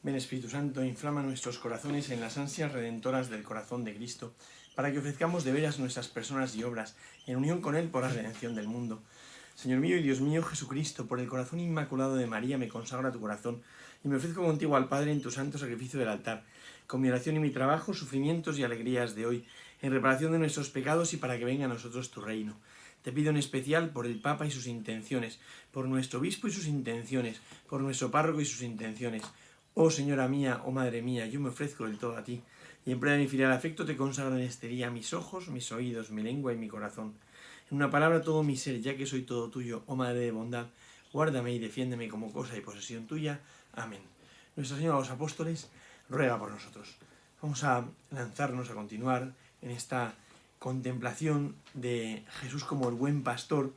Ven Espíritu Santo, inflama nuestros corazones en las ansias redentoras del corazón de Cristo, para que ofrezcamos de veras nuestras personas y obras, en unión con Él por la redención del mundo. Señor mío y Dios mío Jesucristo, por el corazón inmaculado de María me consagro a tu corazón, y me ofrezco contigo al Padre en tu santo sacrificio del altar, con mi oración y mi trabajo, sufrimientos y alegrías de hoy, en reparación de nuestros pecados y para que venga a nosotros tu reino. Te pido en especial por el Papa y sus intenciones, por nuestro obispo y sus intenciones, por nuestro párroco y sus intenciones. Oh Señora mía, oh Madre mía, yo me ofrezco del todo a ti, y en prueba de mi filial afecto te consagro en este día mis ojos, mis oídos, mi lengua y mi corazón. En una palabra todo mi ser, ya que soy todo tuyo, oh Madre de bondad, guárdame y defiéndeme como cosa y posesión tuya. Amén. Nuestra Señora de los Apóstoles ruega por nosotros. Vamos a lanzarnos a continuar en esta contemplación de Jesús como el buen pastor.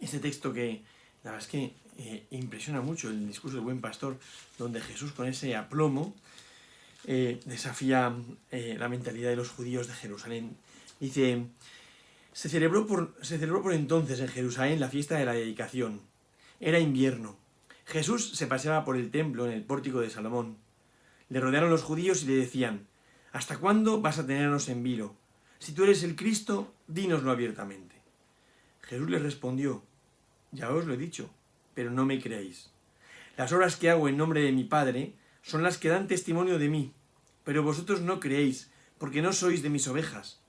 Este texto que la verdad es que impresiona mucho, el discurso del buen pastor, donde Jesús con ese aplomo desafía la mentalidad de los judíos de Jerusalén. Dice: se celebró por entonces en Jerusalén la fiesta de la dedicación. Era invierno. Jesús se paseaba por el templo en el pórtico de Salomón. Le rodearon los judíos y le decían: ¿hasta cuándo vas a tenernos en vilo? Si tú eres el Cristo, dínoslo abiertamente. Jesús les respondió: ya os lo he dicho, pero no me creéis. Las obras que hago en nombre de mi Padre son las que dan testimonio de mí, pero vosotros no creéis, porque no sois de mis ovejas.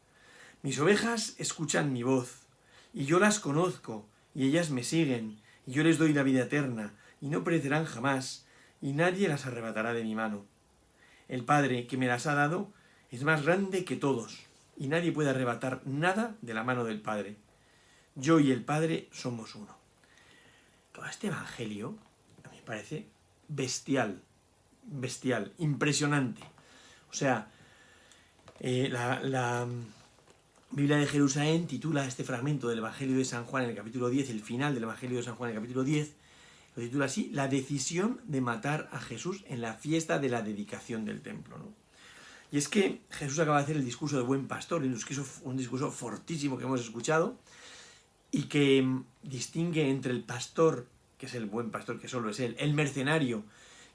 Mis ovejas escuchan mi voz, y yo las conozco, y ellas me siguen, y yo les doy la vida eterna, y no perecerán jamás, y nadie las arrebatará de mi mano. El Padre que me las ha dado es más grande que todos, y nadie puede arrebatar nada de la mano del Padre. Yo y el Padre somos uno. Todo este evangelio a mí me parece bestial, impresionante. O sea, la Biblia de Jerusalén titula este fragmento del Evangelio de San Juan en el capítulo 10, el final del Evangelio de San Juan en el capítulo 10, lo titula así: la decisión de matar a Jesús en la fiesta de la dedicación del templo, ¿no? Y es que Jesús acaba de hacer el discurso del buen pastor, un discurso fortísimo que hemos escuchado, y que distingue entre el pastor, que es el buen pastor, que solo es él, el mercenario,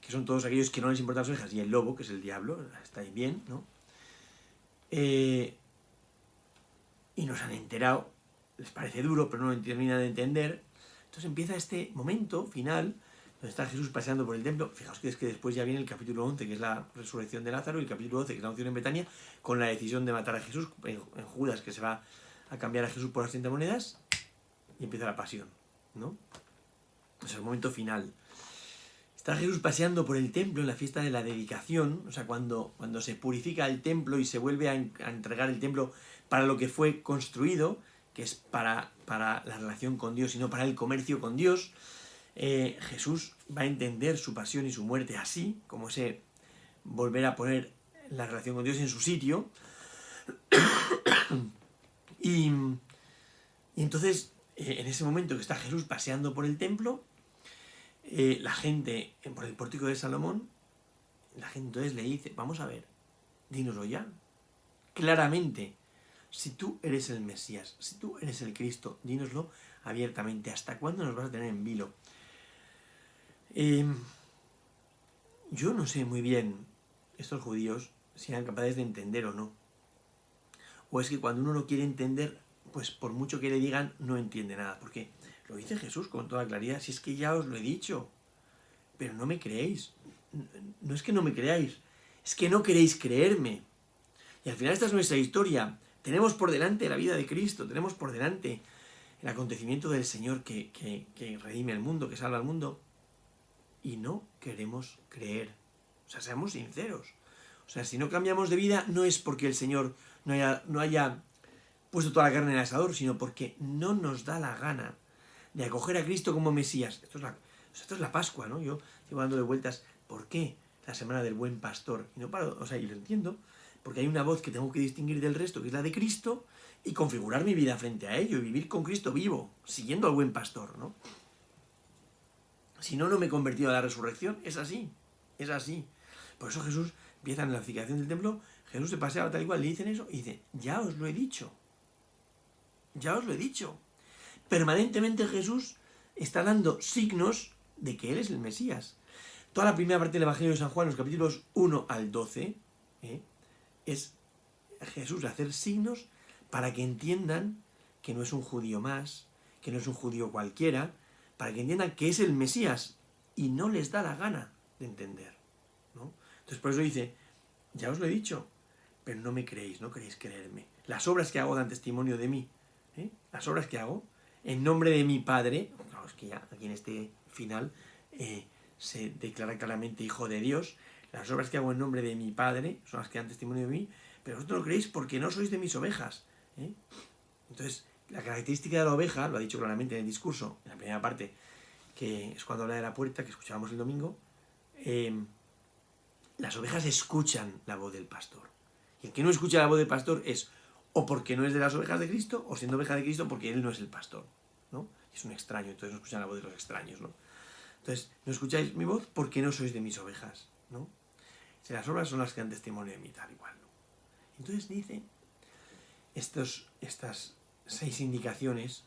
que son todos aquellos que no les importan las ovejas, y el lobo, que es el diablo. Está ahí bien, ¿no? Y nos han enterado, les parece duro, pero no lo terminan de entender. Entonces empieza este momento final, donde está Jesús paseando por el templo. Fijaos que es que después ya viene el capítulo 11, que es la resurrección de Lázaro, y el capítulo 12, que es la unción en Betania, con la decisión de matar a Jesús, en Judas, que se va a cambiar a Jesús por las 30 monedas, y empieza la pasión, ¿no? Es el momento final. Está Jesús paseando por el templo en la fiesta de la dedicación, o sea, cuando se purifica el templo y se vuelve a entregar el templo para lo que fue construido, que es para la relación con Dios y no para el comercio con Dios. Jesús va a entender su pasión y su muerte así, como ese volver a poner la relación con Dios en su sitio. Y entonces, en ese momento que está Jesús paseando por el templo, la gente, por el pórtico de Salomón, la gente entonces le dice: vamos a ver, dínoslo ya, claramente, si tú eres el Mesías, si tú eres el Cristo, dínoslo abiertamente, ¿hasta cuándo nos vas a tener en vilo? Yo no sé muy bien estos judíos si eran capaces de entender o no. O es que cuando uno no quiere entender, pues por mucho que le digan, no entiende nada. Porque lo dice Jesús con toda claridad: si es que ya os lo he dicho, pero no me creéis. No es que no me creáis, es que no queréis creerme. Y al final esta es nuestra historia. Tenemos por delante la vida de Cristo, tenemos por delante el acontecimiento del Señor que redime el mundo, que salva al mundo. Y no queremos creer. O sea, seamos sinceros. O sea, si no cambiamos de vida, no es porque el Señor no haya puesto toda la carne en el asador, sino porque no nos da la gana de acoger a Cristo como Mesías. Esto es la Pascua, ¿no? Yo sigo dándole vueltas. ¿Por qué la semana del buen pastor? Y no paro, o sea, y lo entiendo, porque hay una voz que tengo que distinguir del resto, que es la de Cristo, y configurar mi vida frente a ello, y vivir con Cristo vivo, siguiendo al buen pastor, ¿no? Si no, no me he convertido a la resurrección. Es así, es así. Por eso Jesús empieza en la edificación del templo, Jesús se paseaba tal y cual, le dicen eso, y dice: ya os lo he dicho. Ya os lo he dicho. Permanentemente Jesús está dando signos de que Él es el Mesías. Toda la primera parte del Evangelio de San Juan, los capítulos 1 al 12, es Jesús hacer signos para que entiendan que no es un judío más, que no es un judío cualquiera, para que entiendan que es el Mesías, y no les da la gana de entender, ¿no? Entonces por eso dice, ya os lo he dicho, pero no me creéis, no queréis creerme. Las obras que hago dan testimonio de mí, las obras que hago en nombre de mi Padre. Claro, es que ya aquí en este final se declara claramente hijo de Dios. Las obras que hago en nombre de mi Padre son las que dan testimonio de mí, pero vosotros no creéis porque no sois de mis ovejas. Entonces, la característica de la oveja, lo ha dicho claramente en el discurso, en la primera parte, que es cuando habla de la puerta, que escuchábamos el domingo, las ovejas escuchan la voz del pastor. Y el que no escucha la voz del pastor es o porque no es de las ovejas de Cristo, o siendo oveja de Cristo porque él no es el pastor, ¿no? Es un extraño, entonces no escuchan la voz de los extraños, ¿no? Entonces, no escucháis mi voz porque no sois de mis ovejas, ¿no? Si las obras son las que dan testimonio de mí, tal y cual, ¿no? Entonces dice estas 6 indicaciones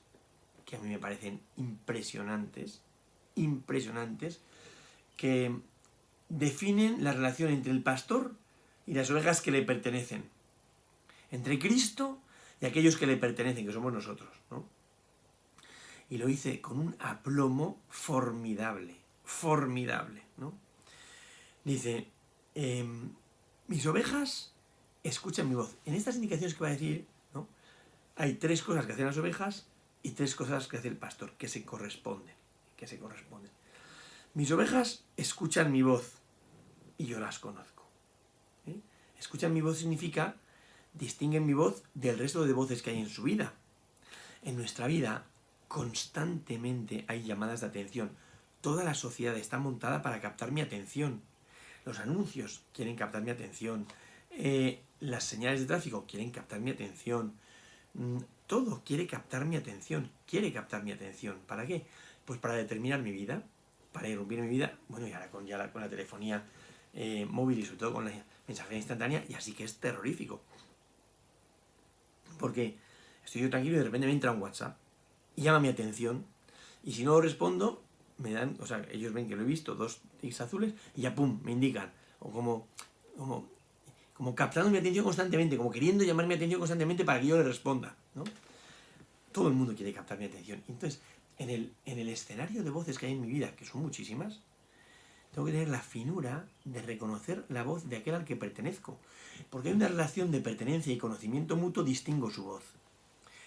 que a mí me parecen impresionantes, que definen la relación entre el pastor y las ovejas que le pertenecen, entre Cristo y aquellos que le pertenecen, que somos nosotros, ¿no? Y lo hice con un aplomo formidable, ¿no? Dice, mis ovejas escuchan mi voz. En estas indicaciones que va a decir, ¿no?, hay 3 cosas que hacen las ovejas y 3 cosas que hace el pastor, que se corresponden. Mis ovejas escuchan mi voz y yo las conozco. Escuchan mi voz significa distinguen mi voz del resto de voces que hay en su vida. En nuestra vida constantemente hay llamadas de atención. Toda la sociedad está montada para captar mi atención. Los anuncios quieren captar mi atención. Las señales de tráfico quieren captar mi atención. Todo quiere captar mi atención. ¿Para qué? Pues para determinar mi vida, para irrumpir mi vida. Bueno, y ahora con la telefonía móvil y sobre todo con la mensajería instantánea, y así que es terrorífico. Porque estoy yo tranquilo y de repente me entra un WhatsApp y llama mi atención, y si no respondo, me dan, o sea, ellos ven que lo he visto, 2 tics azules, y ya pum, me indican, o como captando mi atención constantemente, como queriendo llamar mi atención constantemente para que yo le responda, ¿no? Todo el mundo quiere captar mi atención. Entonces, en el escenario de voces que hay en mi vida, que son muchísimas, tengo que tener la finura de reconocer la voz de aquel al que pertenezco. Porque hay una relación de pertenencia y conocimiento mutuo, distingo su voz.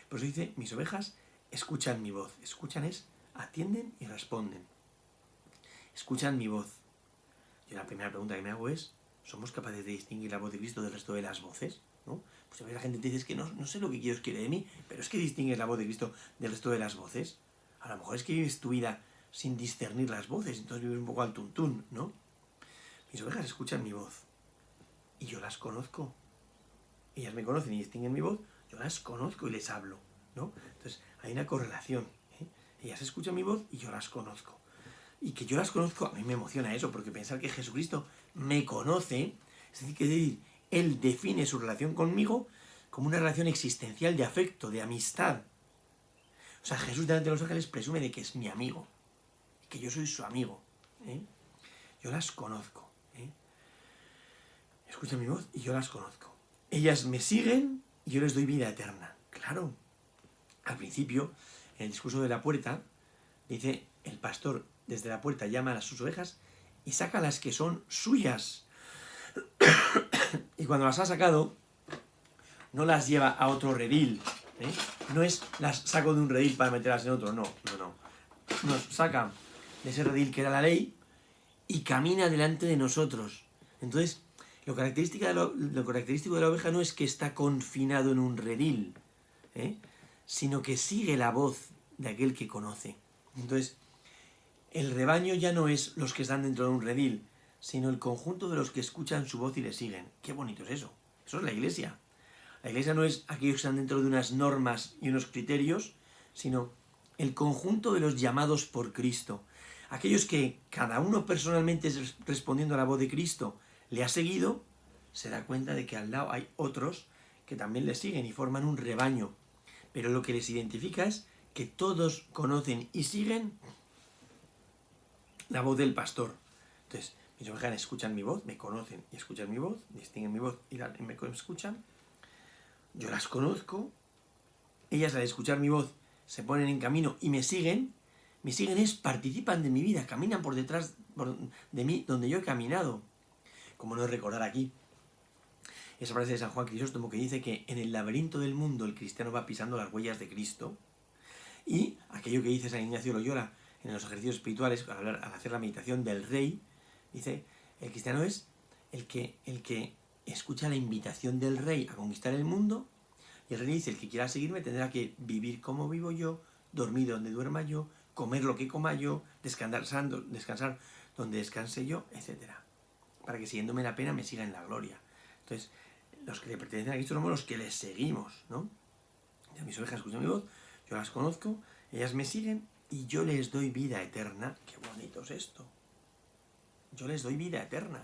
Por eso dice, mis ovejas escuchan mi voz. Escuchan es, atienden y responden. Escuchan mi voz. Yo la primera pregunta que me hago es, ¿somos capaces de distinguir la voz de Cristo del resto de las voces? ¿No? Pues a veces la gente te dice, es que no sé lo que Dios quiere de mí, pero es que distingues la voz de Cristo del resto de las voces. A lo mejor es que vives tu vida sin discernir las voces, entonces vives un poco al tuntún, ¿no? Mis ovejas escuchan mi voz y yo las conozco. Ellas me conocen y distinguen mi voz, yo las conozco y les hablo, ¿no? Entonces hay una correlación, ellas escuchan mi voz y yo las conozco. Y que yo las conozco, a mí me emociona eso, porque pensar que Jesucristo me conoce, es decir, que Él define su relación conmigo como una relación existencial de afecto, de amistad. O sea, Jesús delante de los ángeles presume de que es mi amigo, que yo soy su amigo. Yo las conozco. Escuchan mi voz y yo las conozco. Ellas me siguen y yo les doy vida eterna. Claro. Al principio, en el discurso de la puerta, dice, el pastor desde la puerta llama a sus ovejas y saca las que son suyas. Y cuando las ha sacado, no las lleva a otro redil. No es las saco de un redil para meterlas en otro, no. Nos saca de ese redil que era la ley y camina delante de nosotros. Entonces, lo característico de la oveja no es que está confinado en un redil, sino que sigue la voz de aquel que conoce. Entonces, el rebaño ya no es los que están dentro de un redil, sino el conjunto de los que escuchan su voz y le siguen. Qué bonito es eso. Eso es la Iglesia. La Iglesia no es aquellos que están dentro de unas normas y unos criterios, sino el conjunto de los llamados por Cristo. Aquellos que cada uno personalmente respondiendo a la voz de Cristo le ha seguido, se da cuenta de que al lado hay otros que también le siguen y forman un rebaño. Pero lo que les identifica es que todos conocen y siguen la voz del pastor. Entonces, mis ovejas escuchan mi voz, me conocen y escuchan mi voz, distinguen mi voz y me escuchan. Yo las conozco, ellas al escuchar mi voz se ponen en camino y me siguen es participan de mi vida, caminan por detrás de mí donde yo he caminado. Como no recordar aquí esa frase de San Juan Crisóstomo que dice que en el laberinto del mundo el cristiano va pisando las huellas de Cristo, y aquello que dice San Ignacio Loyola en los ejercicios espirituales, al hacer la meditación del rey, dice, el cristiano es el que escucha la invitación del rey a conquistar el mundo, y el rey dice, el que quiera seguirme tendrá que vivir como vivo yo, dormir donde duerma yo, comer lo que coma yo, descansar donde descanse yo, etc. Para que siguiéndome la pena me siga en la gloria. Entonces, los que le pertenecen a Cristo somos los que les seguimos, ¿no? Ya mis ovejas escuchan mi voz, yo las conozco, ellas me siguen y yo les doy vida eterna. ¡Qué bonito es esto! Yo les doy vida eterna.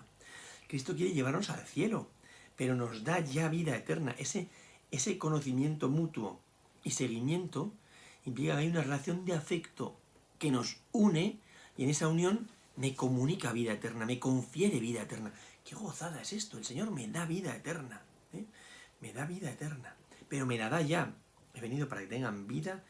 Cristo quiere llevarnos al cielo, pero nos da ya vida eterna. Ese conocimiento mutuo y seguimiento implica que hay una relación de afecto que nos une, y en esa unión me comunica vida eterna, me confiere vida eterna. ¡Qué gozada es esto! El Señor me da vida eterna, ¿eh? Me da vida eterna, pero me la da ya. He venido para que tengan vida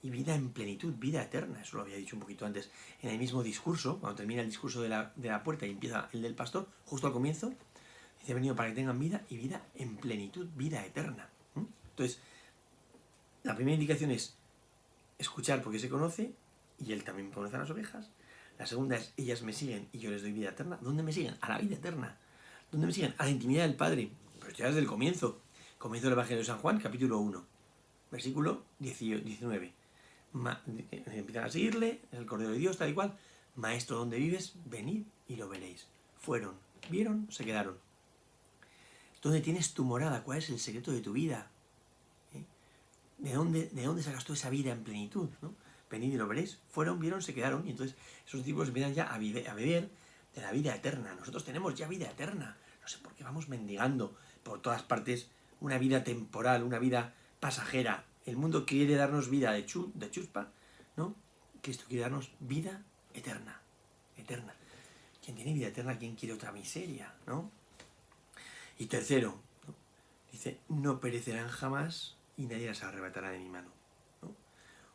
y vida en plenitud, vida eterna. Eso lo había dicho un poquito antes en el mismo discurso, cuando termina el discurso de la puerta y empieza el del pastor, justo al comienzo, dice, he venido para que tengan vida y vida en plenitud, vida eterna. Entonces, la primera indicación es escuchar porque se conoce, y él también conoce a las ovejas. La segunda es, ellas me siguen y yo les doy vida eterna. ¿Dónde me siguen? A la vida eterna. ¿Dónde me siguen? A la intimidad del Padre. Pero ya desde el comienzo. Comienzo del Evangelio de San Juan, capítulo 1, versículo 19. Empiezan a seguirle, es el Cordero de Dios, tal y cual. Maestro, ¿dónde vives? Venid y lo veréis. Fueron, vieron, se quedaron. ¿Dónde tienes tu morada? ¿Cuál es el secreto de tu vida? ¿De dónde sacas tú esa vida en plenitud? ¿No? Venid y lo veréis. Fueron, vieron, se quedaron. Y entonces esos discípulos empiezan ya a beber de la vida eterna. Nosotros tenemos ya vida eterna. No sé por qué vamos mendigando por todas partes una vida temporal, una vida pasajera. El mundo quiere darnos vida de chuspa, ¿no? Cristo quiere darnos vida eterna. Eterna. ¿Quién tiene vida eterna? ¿Quién quiere otra miseria? ¿No? Y tercero, ¿no? Dice, no perecerán jamás y nadie las arrebatará de mi mano, ¿no?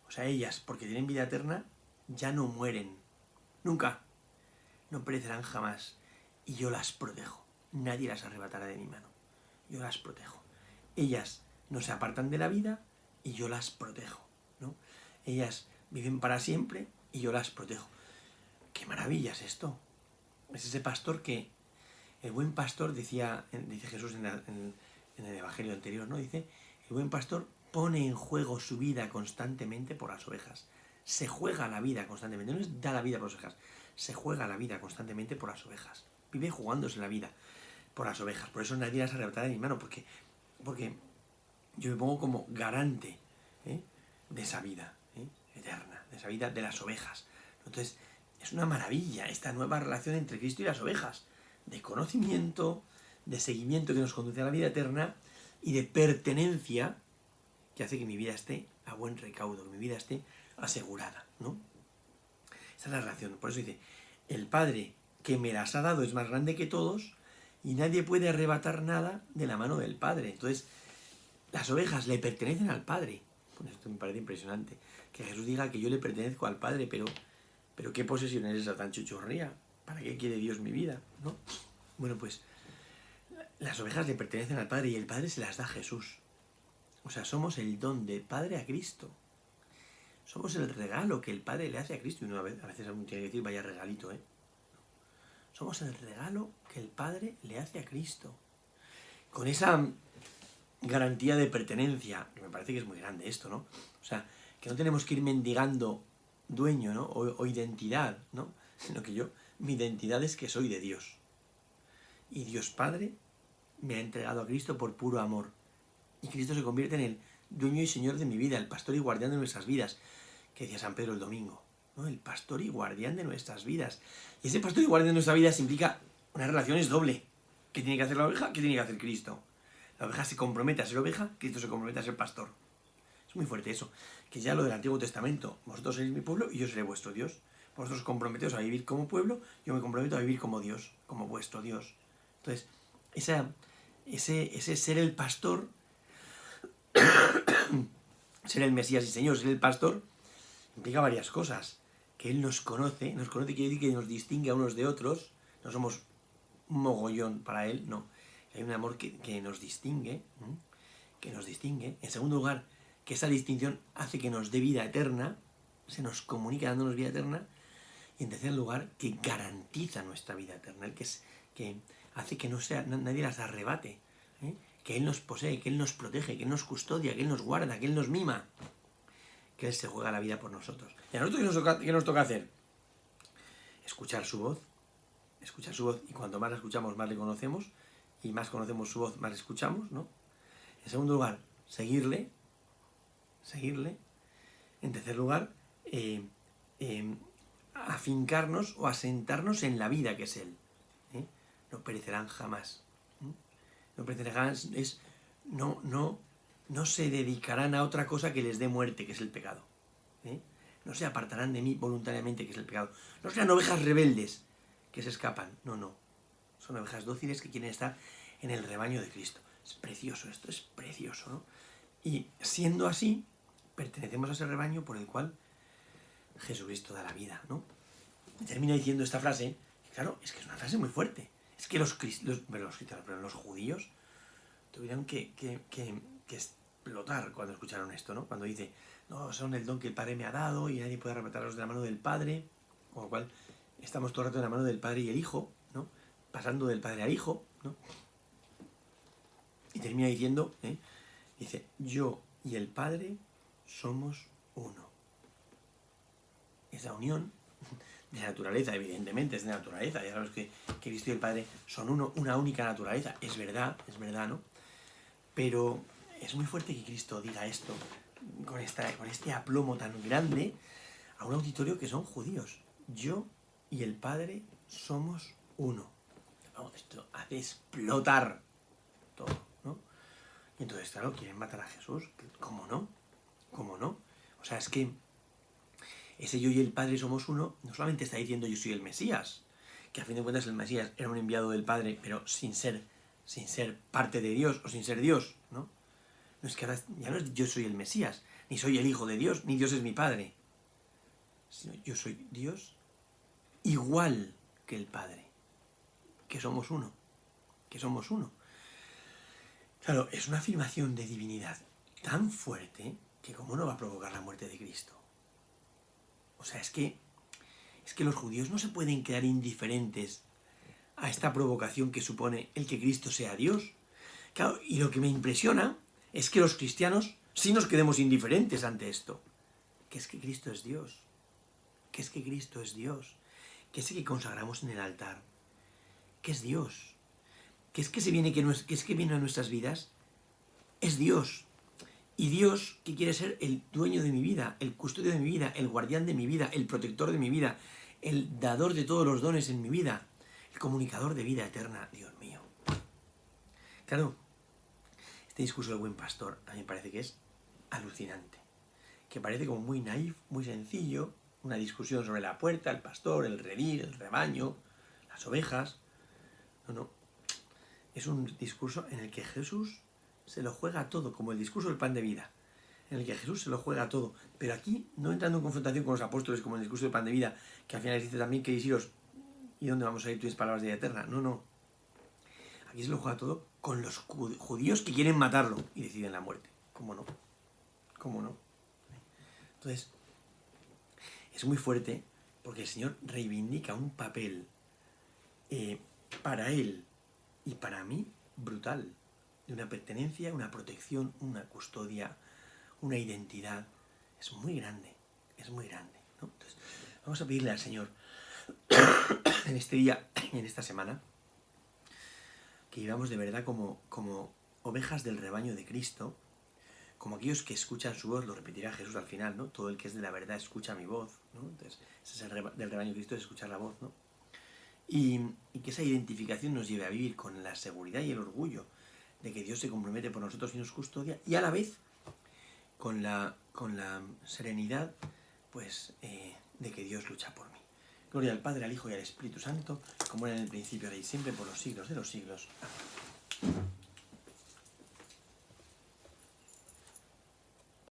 O sea, ellas, porque tienen vida eterna, ya no mueren. Nunca. No perecerán jamás. Y yo las protejo. Nadie las arrebatará de mi mano. Yo las protejo. Ellas no se apartan de la vida y yo las protejo, ¿no? Ellas viven para siempre y yo las protejo. ¡Qué maravilla es esto! Es ese pastor que... El buen pastor, dice Jesús en el Evangelio anterior, ¿no? Dice, el buen pastor pone en juego su vida constantemente por las ovejas. Se juega la vida constantemente. No es da la vida por las ovejas. Se juega la vida constantemente por las ovejas. Vive jugándose la vida por las ovejas. Por eso nadie las arrebatará de mi mano. Porque yo me pongo como garante, de esa vida eterna. De esa vida de las ovejas. Entonces, es una maravilla esta nueva relación entre Cristo y las ovejas. De conocimiento, de seguimiento que nos conduce a la vida eterna y de pertenencia que hace que mi vida esté a buen recaudo, que mi vida esté asegurada, ¿no? Esa es la relación. Por eso dice, el Padre que me las ha dado es más grande que todos y nadie puede arrebatar nada de la mano del Padre. Entonces, las ovejas le pertenecen al Padre. Pues esto me parece impresionante. Que Jesús diga que yo le pertenezco al Padre, pero ¿qué posesión es esa tan chuchorría? ¿Para qué quiere Dios mi vida? ¿No? Bueno, pues las ovejas le pertenecen al Padre y el Padre se las da a Jesús. O sea, somos el don del Padre a Cristo. Somos el regalo que el Padre le hace a Cristo. Y a veces uno tiene que decir, vaya regalito, ¿eh? Somos el regalo que el Padre le hace a Cristo. Con esa garantía de pertenencia, que me parece que es muy grande esto, ¿no? O sea, que no tenemos que ir mendigando dueño, ¿no? O identidad, ¿no? Sino que mi identidad es que soy de Dios. Y Dios Padre me ha entregado a Cristo por puro amor. Y Cristo se convierte en el dueño y señor de mi vida, el pastor y guardián de nuestras vidas, que decía San Pedro el domingo, ¿no? El pastor y guardián de nuestras vidas. Y ese pastor y guardián de nuestras vidas implica unas relaciones doble. ¿Qué tiene que hacer la oveja? ¿Qué tiene que hacer Cristo? La oveja se compromete a ser oveja, Cristo se compromete a ser pastor. Es muy fuerte eso. Que ya lo del Antiguo Testamento, vosotros sois mi pueblo y yo seré vuestro Dios. Vosotros comprometeos a vivir como pueblo, yo me comprometo a vivir como Dios, como vuestro Dios. Entonces, ese ser el pastor, ser el Mesías y Señor, ser el pastor, implica varias cosas. Que Él nos conoce quiere decir que nos distingue a unos de otros, no somos un mogollón para Él, no. Hay un amor que nos distingue, ¿eh? Que nos distingue. En segundo lugar, que esa distinción hace que nos dé vida eterna, se nos comunica dándonos vida eterna. Y en tercer lugar, que garantiza nuestra vida eterna, que hace que nadie las arrebate, ¿eh? Que Él nos posee, que Él nos protege, que Él nos custodia, que Él nos guarda, que Él nos mima, que Él se juega la vida por nosotros. ¿Y a nosotros qué nos toca hacer? Escuchar su voz, y cuanto más la escuchamos, más le conocemos, y más conocemos su voz, más le escuchamos, ¿no? En segundo lugar, seguirle. En tercer lugar, afincarnos o asentarnos en la vida que es Él. No perecerán jamás. No perecerán jamás no se dedicarán a otra cosa que les dé muerte, que es el pecado. No se apartarán de mí voluntariamente, que es el pecado. No serán ovejas rebeldes que se escapan. No. Son ovejas dóciles que quieren estar en el rebaño de Cristo. Es precioso esto, es precioso, ¿no? Y siendo así, pertenecemos a ese rebaño por el cual Jesucristo da la vida, ¿no? Y termina diciendo esta frase, claro, es que es una frase muy fuerte. Es que los judíos tuvieron que explotar cuando escucharon esto, ¿no? Cuando dice, no, son el don que el Padre me ha dado y nadie puede arrebatarlos de la mano del Padre, con lo cual estamos todo el rato de la mano del Padre y el Hijo, ¿no? Pasando del Padre al Hijo, ¿no? Y termina diciendo, dice, yo y el Padre somos uno. Esa unión de naturaleza, evidentemente es de naturaleza, ya sabes que Cristo y el Padre son uno, una única naturaleza, es verdad, ¿no? Pero es muy fuerte que Cristo diga esto con este aplomo tan grande a un auditorio que son judíos. Yo y el Padre somos uno. Esto hace explotar todo, ¿no? Y entonces, claro, quieren matar a Jesús. ¿Cómo no? O sea, es que ese yo y el Padre somos uno, no solamente está diciendo yo soy el Mesías, que a fin de cuentas el Mesías era un enviado del Padre, pero sin ser parte de Dios o sin ser Dios, ¿no? No es que ahora ya no es yo soy el Mesías, ni soy el Hijo de Dios, ni Dios es mi Padre, sino yo soy Dios igual que el Padre, que somos uno. Claro, es una afirmación de divinidad tan fuerte que cómo no va a provocar la muerte de Cristo. O sea, es que los judíos no se pueden quedar indiferentes a esta provocación que supone el que Cristo sea Dios. Claro, y lo que me impresiona es que los cristianos sí nos quedemos indiferentes ante esto. Que es que Cristo es Dios. Que es ese que consagramos en el altar. Que es Dios. Que es que viene a nuestras vidas. Es Dios. Y Dios, que quiere ser el dueño de mi vida, el custodio de mi vida, el guardián de mi vida, el protector de mi vida, el dador de todos los dones en mi vida, el comunicador de vida eterna, Dios mío. Claro, este discurso del buen pastor a mí me parece que es alucinante, que parece como muy naif, muy sencillo, una discusión sobre la puerta, el pastor, el redil, el rebaño, las ovejas. No, es un discurso en el que Jesús se lo juega todo, como el discurso del pan de vida, en el que Jesús se lo juega todo, pero aquí no entrando en confrontación con los apóstoles como en el discurso del pan de vida, que al final dice también que iros, ¿y dónde vamos a ir? Tus palabras de vida eterna. No. Aquí se lo juega todo con los judíos que quieren matarlo y deciden la muerte. ¿Cómo no? Entonces, es muy fuerte porque el Señor reivindica un papel para Él y para mí brutal, de una pertenencia, una protección, una custodia, una identidad. Es muy grande, ¿no? Entonces, vamos a pedirle al Señor en este día, en esta semana, que vivamos de verdad como ovejas del rebaño de Cristo, como aquellos que escuchan su voz, lo repetirá Jesús al final, ¿no? Todo el que es de la verdad escucha mi voz, ¿no? Entonces, ese es del rebaño de Cristo, es escuchar la voz, ¿no? Y que esa identificación nos lleve a vivir con la seguridad y el orgullo de que Dios se compromete por nosotros y nos custodia, y a la vez con la serenidad, pues, de que Dios lucha por mí. Gloria al Padre, al Hijo y al Espíritu Santo, como era en el principio, ahora y siempre, por los siglos de los siglos. Amén.